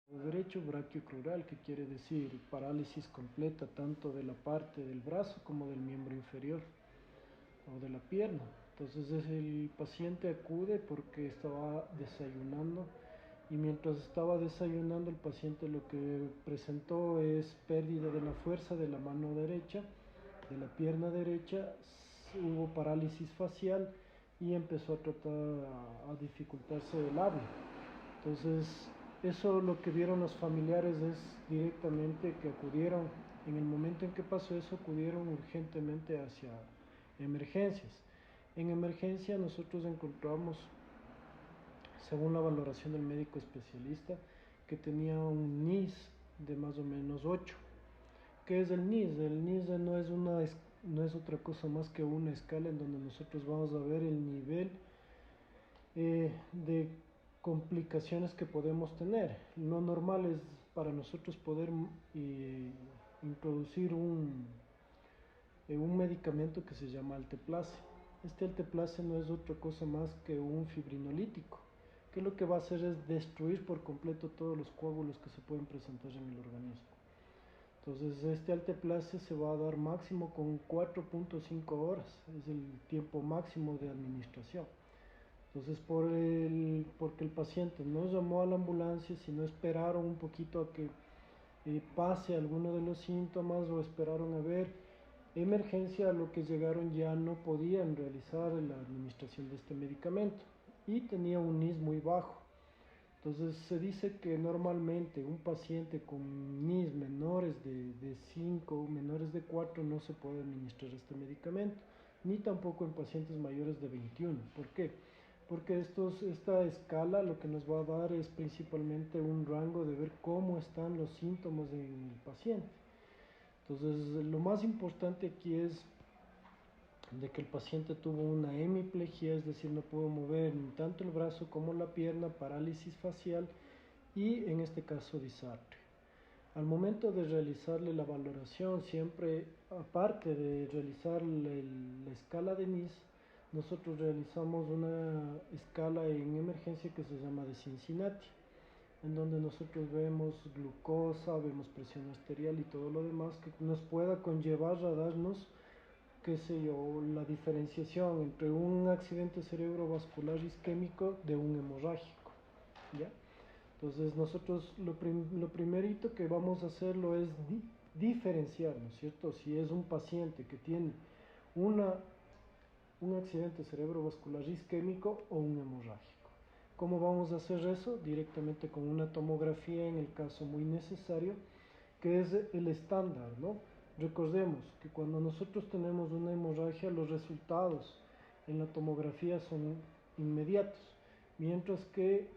Derecho braquiocrural, que quiere decir parálisis completa tanto de la parte del brazo como del miembro inferior o de la pierna. Entonces el paciente acude porque estaba desayunando y mientras estaba desayunando el paciente lo que presentó es pérdida de la fuerza de la mano derecha, de la pierna derecha, hubo parálisis facial y empezó a tratar a dificultarse el habla. Entonces, eso lo que vieron los familiares es directamente que acudieron, en el momento en que pasó eso, acudieron urgentemente hacia emergencias. En emergencia nosotros encontramos, según la valoración del médico especialista, que tenía un NIS de más o menos 8. ¿Qué es el NIS? El NIS no es otra cosa más que una escala en donde nosotros vamos a ver el nivel de complicaciones que podemos tener. Lo normal es para nosotros poder introducir un medicamento que se llama Alteplase. Este Alteplase no es otra cosa más que un fibrinolítico, que lo que va a hacer es destruir por completo todos los coágulos que se pueden presentar en el organismo. Entonces este Alteplase se va a dar máximo con 4.5 horas, es el tiempo máximo de administración. Entonces, porque el paciente no llamó a la ambulancia, sino esperaron un poquito a que pase alguno de los síntomas o esperaron a ver emergencia, a lo que llegaron ya no podían realizar la administración de este medicamento y tenía un NIS muy bajo. Entonces se dice que normalmente un paciente con NIS menores de 5, menores de 4 no se puede administrar este medicamento, ni tampoco en pacientes mayores de 21. ¿Por qué? Porque esta escala lo que nos va a dar es principalmente un rango de ver cómo están los síntomas en el paciente. Entonces lo más importante aquí es de que el paciente tuvo una hemiplegia, es decir, no pudo mover ni tanto el brazo como la pierna, parálisis facial y en este caso disartria. Al momento de realizarle la valoración, siempre aparte de realizar la escala de NIS, nosotros realizamos una escala en emergencia que se llama de Cincinnati, en donde nosotros vemos glucosa, vemos presión arterial y todo lo demás que nos pueda conllevar a darnos, qué sé yo, la diferenciación entre un accidente cerebrovascular isquémico de un hemorrágico, ¿ya? Entonces nosotros lo primerito que vamos a hacerlo es diferenciar, ¿no es cierto? Si es un paciente que tiene una, un accidente cerebrovascular isquémico o un hemorrágico. ¿Cómo vamos a hacer eso? Directamente con una tomografía en el caso muy necesario, que es el estándar, ¿no? Recordemos que cuando nosotros tenemos una hemorragia, los resultados en la tomografía son inmediatos, mientras que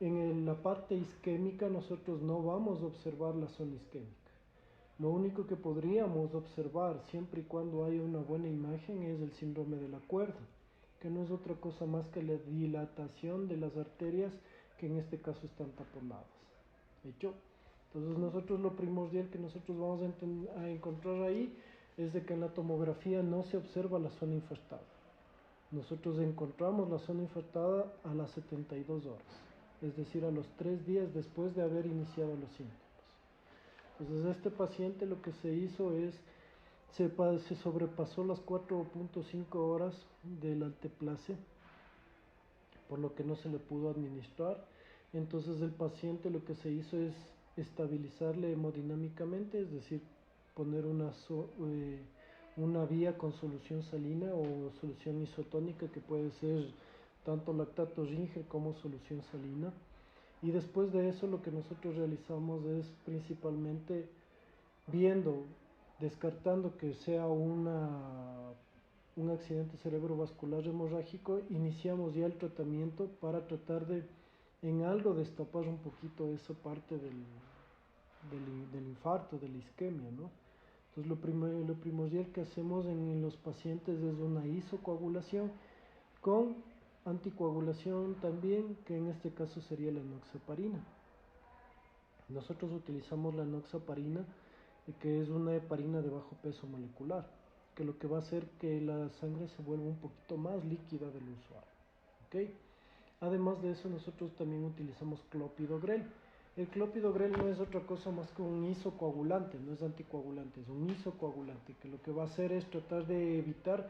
en la parte isquémica nosotros no vamos a observar la zona isquémica. Lo único que podríamos observar siempre y cuando haya una buena imagen es el síndrome de la cuerda, que no es otra cosa más que la dilatación de las arterias que en este caso están taponadas. ¿Hecho? Entonces nosotros lo primordial que nosotros vamos a encontrar ahí es de que en la tomografía no se observa la zona infartada. Nosotros encontramos la zona infartada a las 72 horas, es decir, a los 3 días después de haber iniciado los síntomas. Entonces este paciente lo que se hizo es, se sobrepasó las 4.5 horas del alteplase, por lo que no se le pudo administrar. Entonces el paciente lo que se hizo es estabilizarle hemodinámicamente, es decir, poner una vía con solución salina o solución isotónica, que puede ser tanto lactato Ringer como solución salina. Y después de eso lo que nosotros realizamos es principalmente viendo, descartando que sea un accidente cerebrovascular hemorrágico, iniciamos ya el tratamiento para tratar de en algo destapar un poquito esa parte del infarto, de la isquemia, ¿no? Entonces lo primordial que hacemos en los pacientes es una isocoagulación con anticoagulación también, que en este caso sería la enoxaparina. Nosotros utilizamos la enoxaparina, que es una heparina de bajo peso molecular, que lo que va a hacer que la sangre se vuelva un poquito más líquida del usuario. ¿Okay? Además de eso, nosotros también utilizamos clopidogrel. El clopidogrel no es otra cosa más que un isocoagulante, no es anticoagulante, es un isocoagulante, que lo que va a hacer es tratar de evitar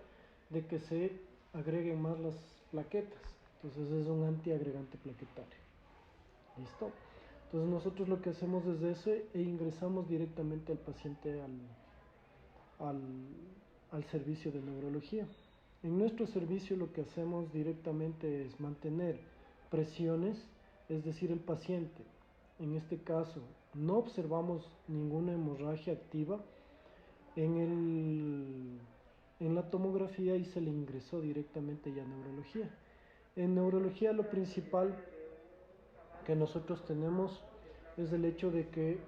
de que se agreguen más las plaquetas. Entonces es un antiagregante plaquetario. ¿Listo? Entonces nosotros lo que hacemos es eso e ingresamos directamente al paciente al, al servicio de neurología. En nuestro servicio lo que hacemos directamente es mantener presiones, es decir, el paciente, en este caso, no observamos ninguna hemorragia activa en la tomografía y se le ingresó directamente ya a neurología. En neurología lo principal que nosotros tenemos es el hecho de que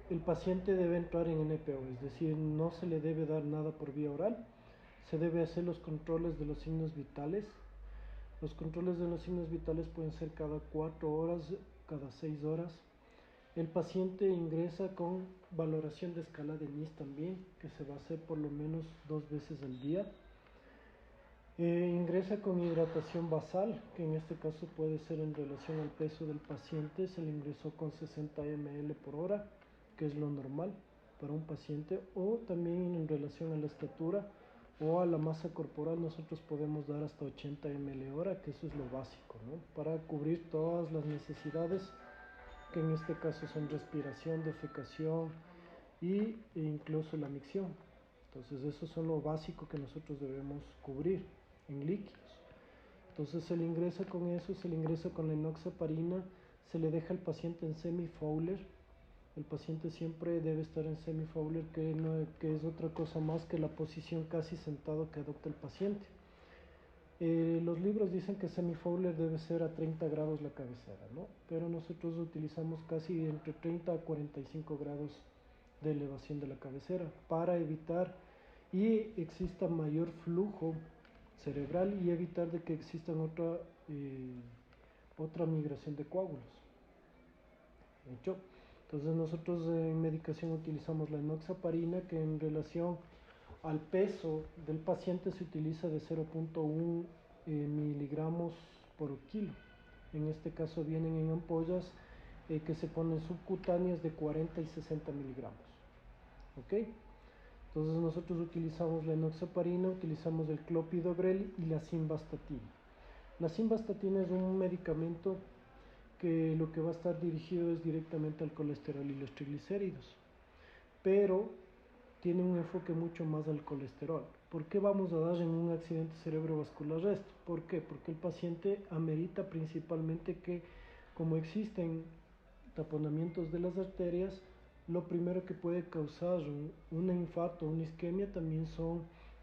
el paciente debe entrar en NPO, es decir, no se le debe dar nada por vía oral, se debe hacer los controles de los signos vitales. Los controles de los signos vitales pueden ser cada 4 horas, cada 6 horas. El paciente ingresa con valoración de escala de NIS también, que se va a hacer por lo menos 2 veces al día. Ingresa con hidratación basal, que en este caso puede ser en relación al peso del paciente. Se le ingresó con 60 ml por hora, que es lo normal para un paciente, o también en relación a la estatura o a la masa corporal nosotros podemos dar hasta 80 ml hora, que eso es lo básico, ¿no? Para cubrir todas las necesidades, que en este caso son respiración, defecación e incluso la micción. Entonces eso son lo básico que nosotros debemos cubrir en líquidos. Entonces se le ingresa con eso, se le ingresa con la enoxaparina, se le deja al paciente en semi-Fowler. El paciente siempre debe estar en semi-Fowler, que es otra cosa más que la posición casi sentado que adopta el paciente. Los libros dicen que semi-Fowler debe ser a 30 grados la cabecera, ¿no? Pero nosotros utilizamos casi entre 30 a 45 grados de elevación de la cabecera para evitar y exista mayor flujo cerebral y evitar de que exista otra migración de coágulos. ¿De hecho? Entonces nosotros en medicación utilizamos la enoxaparina, que en relación al peso del paciente se utiliza de 0.1 miligramos por kilo. En este caso vienen en ampollas que se ponen subcutáneas de 40 y 60 miligramos. ¿Ok? Entonces nosotros utilizamos la enoxaparina, utilizamos el clopidogrel y la simvastatina. La simvastatina es un medicamento que lo que va a estar dirigido es directamente al colesterol y los triglicéridos, pero tiene un enfoque mucho más al colesterol. ¿Por qué vamos a dar en un accidente cerebrovascular esto? ¿Por qué? Porque el paciente amerita principalmente que, como existen taponamientos de las arterias, lo primero que puede causar un infarto, una isquemia, también son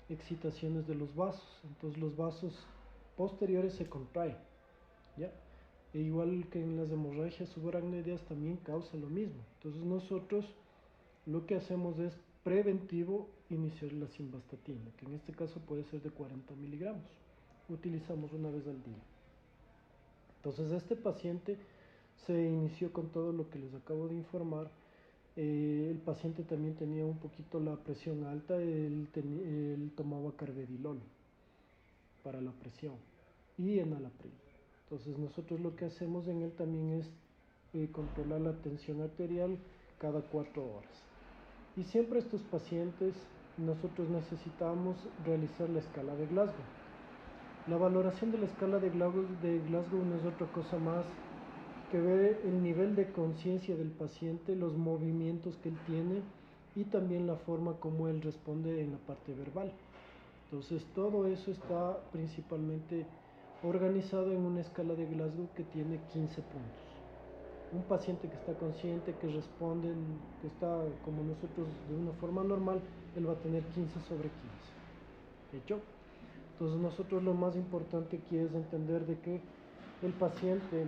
excitaciones de los vasos. Entonces los vasos posteriores se contraen, ¿ya? E igual que en las hemorragias subaracnoideas también causa lo mismo. Entonces nosotros lo que hacemos es preventivo iniciar la simvastatina, que en este caso puede ser de 40 miligramos. Utilizamos una vez al día. Entonces este paciente se inició con todo lo que les acabo de informar. El paciente también tenía un poquito la presión alta, él tomaba carvedilol para la presión y enalapril. Entonces nosotros lo que hacemos en él también es controlar la tensión arterial cada 4 horas. Y siempre estos pacientes nosotros necesitamos realizar la escala de Glasgow. La valoración de la escala de Glasgow no es otra cosa más que ver el nivel de conciencia del paciente, los movimientos que él tiene y también la forma como él responde en la parte verbal. Entonces todo eso está principalmente organizado en una escala de Glasgow que tiene 15 puntos. Un paciente que está consciente, que responde, que está como nosotros de una forma normal, él va a tener 15 sobre 15. ¿Hecho? Entonces nosotros lo más importante aquí es entender de que el paciente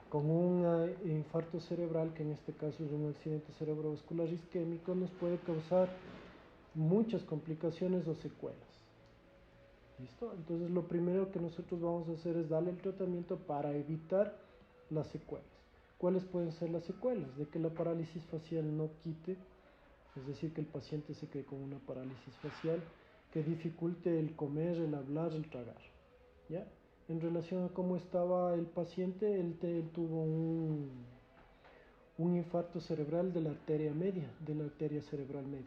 con un infarto cerebral, que en este caso es un accidente cerebrovascular isquémico, nos puede causar muchas complicaciones o secuelas. ¿Listo? Entonces lo primero que nosotros vamos a hacer es darle el tratamiento para evitar las secuelas. ¿Cuáles pueden ser las secuelas? De que la parálisis facial no quite, es decir, que el paciente se quede con una parálisis facial, que dificulte el comer, el hablar, el tragar, ¿ya? En relación a cómo estaba el paciente, él tuvo un infarto cerebral de la arteria media, de la arteria cerebral media.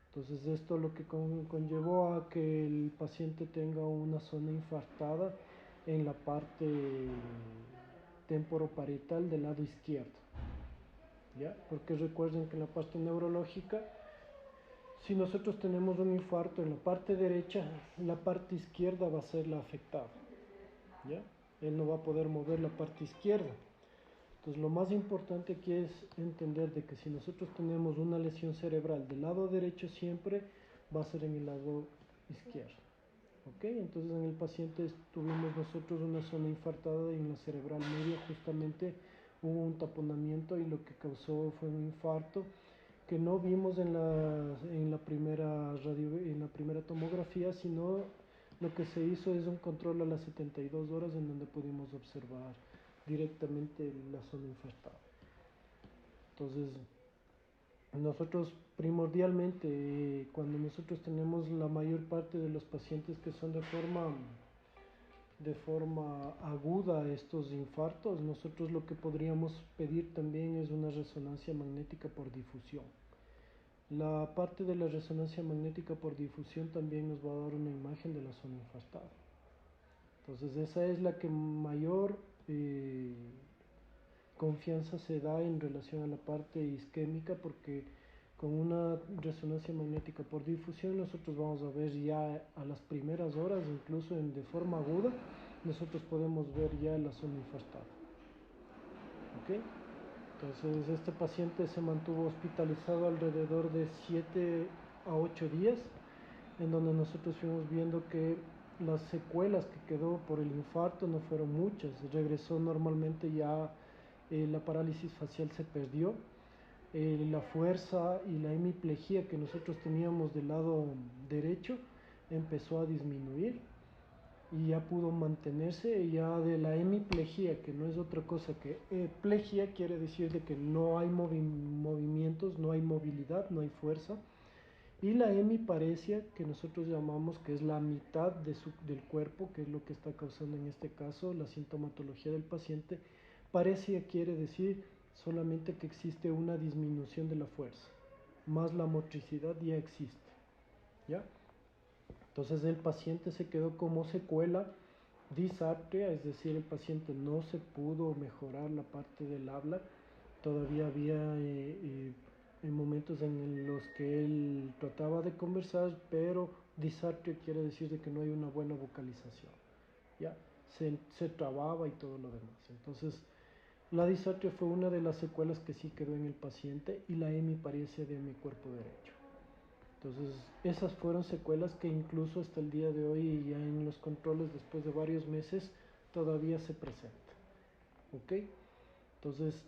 Entonces esto lo que conllevó a que el paciente tenga una zona infartada en la parte temporoparietal del lado izquierdo. ¿Ya? Porque recuerden que en la parte neurológica, si nosotros tenemos un infarto en la parte derecha, la parte izquierda va a ser la afectada. ¿Ya? Él no va a poder mover la parte izquierda. Entonces lo más importante aquí es entender de que si nosotros tenemos una lesión cerebral del lado derecho, siempre va a ser en el lado izquierdo. ¿Ok? Entonces en el paciente tuvimos nosotros una zona infartada y en la cerebral media justamente hubo un taponamiento y lo que causó fue un infarto que no vimos en la primera tomografía, sino lo que se hizo es un control a las 72 horas en donde pudimos observar directamente la zona infartada. Entonces, nosotros primordialmente, cuando nosotros tenemos la mayor parte de los pacientes que son de forma aguda estos infartos, nosotros lo que podríamos pedir también es una resonancia magnética por difusión. La parte de la resonancia magnética por difusión también nos va a dar una imagen de la zona infartada. Entonces esa es la que mayor confianza se da en relación a la parte isquémica, porque con una resonancia magnética por difusión nosotros vamos a ver ya a las primeras horas, incluso de forma aguda, nosotros podemos ver ya la zona infartada. ¿Ok? Entonces este paciente se mantuvo hospitalizado alrededor de 7 a 8 días, en donde nosotros fuimos viendo que las secuelas que quedó por el infarto no fueron muchas. Regresó normalmente ya, la parálisis facial se perdió, la fuerza y la hemiplegia que nosotros teníamos del lado derecho empezó a disminuir y ya pudo mantenerse. Ya de la hemiplegia, que no es otra cosa que plegia, quiere decir de que no hay movimientos, no hay movilidad, no hay fuerza, y la hemiparesia, que nosotros llamamos que es la mitad del cuerpo, que es lo que está causando en este caso la sintomatología del paciente. Paresia quiere decir solamente que existe una disminución de la fuerza, más la motricidad ya existe, ¿ya? Entonces el paciente se quedó como secuela disartria, es decir, el paciente no se pudo mejorar la parte del habla. Todavía había en momentos en los que él trataba de conversar, pero disartria quiere decir de que no hay una buena vocalización, ¿ya? Se trababa y todo lo demás. Entonces, la disartria fue una de las secuelas que sí quedó en el paciente, y la hemiparesia de mi cuerpo derecho. Entonces, esas fueron secuelas que incluso hasta el día de hoy, ya en los controles después de varios meses, todavía se presentan. ¿Ok? Entonces,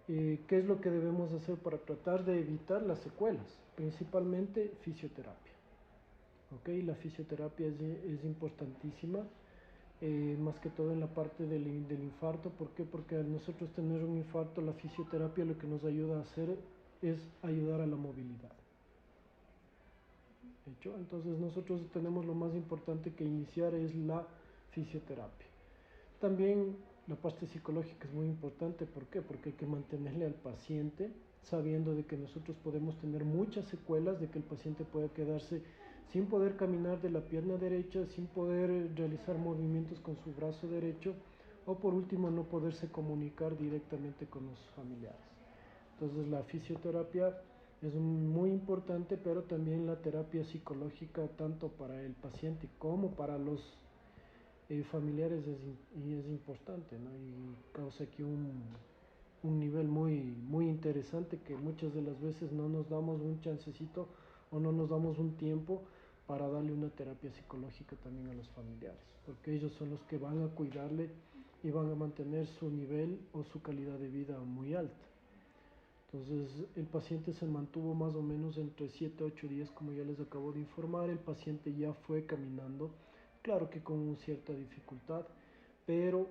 ¿qué es lo que debemos hacer para tratar de evitar las secuelas? Principalmente fisioterapia. ¿Ok? La fisioterapia es importantísima, más que todo en la parte del infarto. ¿Por qué? Porque al nosotros tener un infarto, la fisioterapia lo que nos ayuda a hacer es ayudar a la movilidad. ¿Hecho? Entonces nosotros tenemos lo más importante que iniciar es la fisioterapia. También la parte psicológica es muy importante. ¿Por qué? Porque hay que mantenerle al paciente sabiendo de que nosotros podemos tener muchas secuelas, de que el paciente pueda quedarse sin poder caminar de la pierna derecha, sin poder realizar movimientos con su brazo derecho, o por último no poderse comunicar directamente con los familiares. Entonces la fisioterapia es muy importante, pero también la terapia psicológica, tanto para el paciente como para los familiares, es importante, ¿no? Y causa aquí un nivel muy interesante, que muchas de las veces no nos damos un chancecito o no nos damos un tiempo para darle una terapia psicológica también a los familiares, porque ellos son los que van a cuidarle y van a mantener su nivel o su calidad de vida muy alta. Entonces el paciente se mantuvo más o menos entre 7 a 8 días, como ya les acabo de informar. El paciente ya fue caminando, claro que con cierta dificultad, pero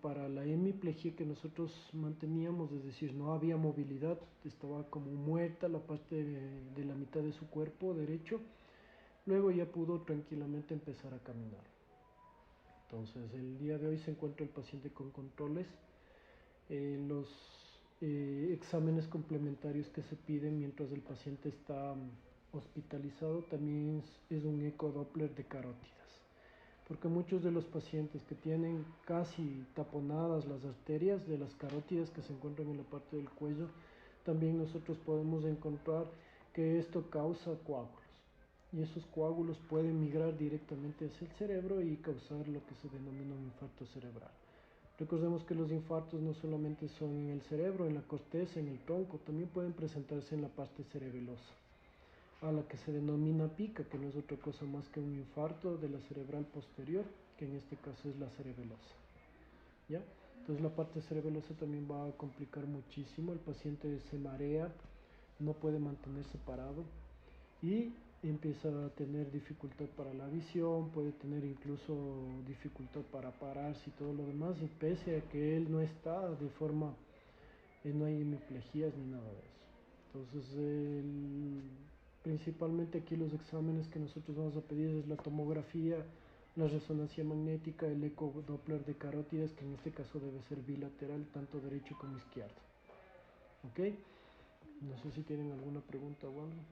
para la hemiplegia que nosotros manteníamos, es decir, no había movilidad, estaba como muerta la parte de la mitad de su cuerpo derecho, luego ya pudo tranquilamente empezar a caminar. Entonces, el día de hoy se encuentra el paciente con controles. Los exámenes complementarios que se piden mientras el paciente está hospitalizado también es un ecodoppler de carótidas, porque muchos de los pacientes que tienen casi taponadas las arterias de las carótidas que se encuentran en la parte del cuello, también nosotros podemos encontrar que esto causa coágulos, y esos coágulos pueden migrar directamente hacia el cerebro y causar lo que se denomina un infarto cerebral. Recordemos que los infartos no solamente son en el cerebro, en la corteza, en el tronco, también pueden presentarse en la parte cerebelosa, a la que se denomina pica, que no es otra cosa más que un infarto de la cerebral posterior, que en este caso es la cerebelosa. ¿Ya? Entonces la parte cerebelosa también va a complicar muchísimo, el paciente se marea, no puede mantenerse parado y empieza a tener dificultad para la visión, puede tener incluso dificultad para pararse y todo lo demás, y pese a que él no está de forma, no hay hemiplejías ni nada de eso. Entonces, principalmente aquí los exámenes que nosotros vamos a pedir es la tomografía, la resonancia magnética, el ecodoppler de carótidas, que en este caso debe ser bilateral, tanto derecho como izquierdo. ¿Ok? No sé si tienen alguna pregunta o algo.